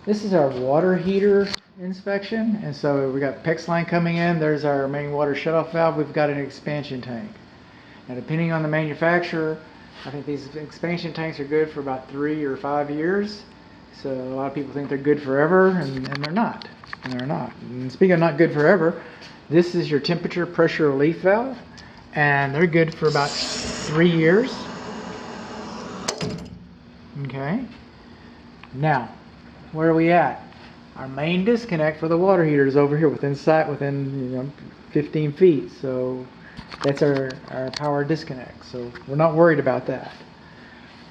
This is our water heater inspection, and so we got PEX line coming in. There's our main water shutoff valve. We've got an expansion tank. Now, depending on the manufacturer, I think these expansion tanks are good for about 3 or 5 years. So a lot of people think they're good forever, and they're not. And they're not. And speaking of not good forever, this is your temperature pressure relief valve, and they're good for about 3 years. Okay. Now, where are we at? Our main disconnect for the water heater is over here within 15 feet. So that's our power disconnect. So we're not worried about that.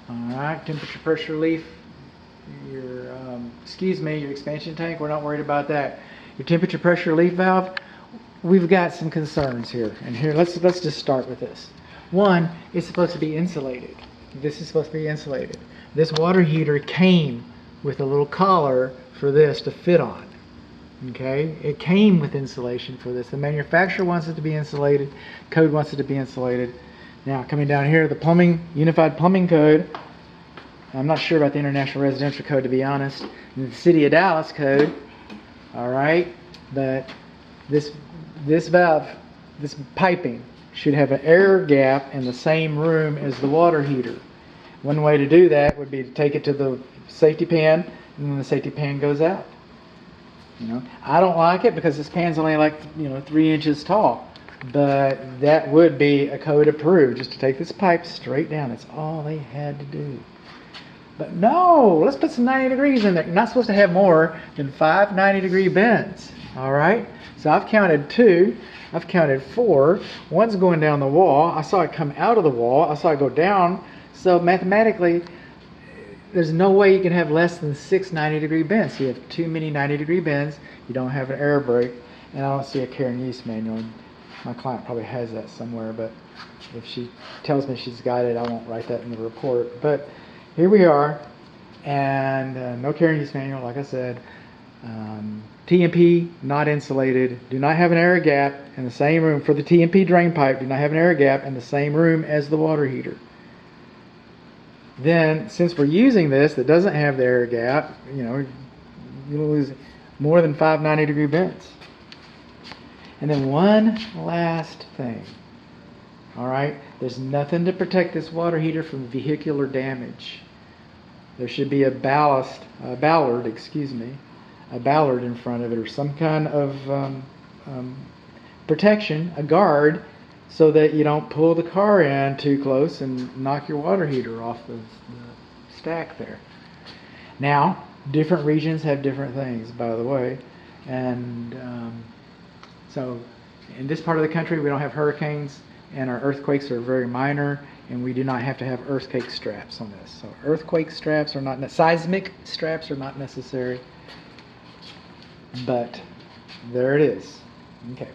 All right, temperature pressure relief. Your your expansion tank. We're not worried about that. Your temperature pressure relief valve. We've got some concerns here. And here, let's just start with this. One, it's supposed to be insulated. This is supposed to be insulated. This water heater came with a little collar for this to fit on. Okay, it came with insulation for this. The manufacturer wants it to be insulated. Code wants it to be insulated. Now, coming down here, the Unified Plumbing Code. I'm not sure about the International Residential Code, to be honest. And the City of Dallas Code. All right, but this valve, this piping, should have an air gap in the same room as the water heater. One way to do that would be to take it to the safety pan, and then the safety pan goes out. I don't like it because this pan's only like 3 inches tall, but that would be a code approved, just to take this pipe straight down. That's all they had to do. But no, let's put some 90 degrees in there. You're not supposed to have more than 5 90-degree bends. All right. So I've counted 2. I've counted 4. One's going down the wall. I saw it come out of the wall. I saw it go down. So mathematically, there's no way you can have less than 6 90-degree bends. So you have too many 90-degree bends. You don't have an air brake, and I don't see a care and use manual. My client probably has that somewhere, but if she tells me she's got it, I won't write that in the report. But here we are, and no care and use manual, like I said. T&P, not insulated. Do not have an air gap in the same room. For the T&P drain pipe, do not have an air gap in the same room as the water heater. Then, since we're using this that doesn't have the air gap, you'll lose more than 5 90-degree bends. And then one last thing. All right, there's nothing to protect this water heater from vehicular damage. There should be a ballard in front of it, or some kind of protection, a guard, so that you don't pull the car in too close and knock your water heater off the stack there. Now, different regions have different things, by the way, and so in this part of the country we don't have hurricanes, and our earthquakes are very minor, and we do not have to have earthquake straps on this. So earthquake straps are not, seismic straps are not necessary, but there it is. Okay.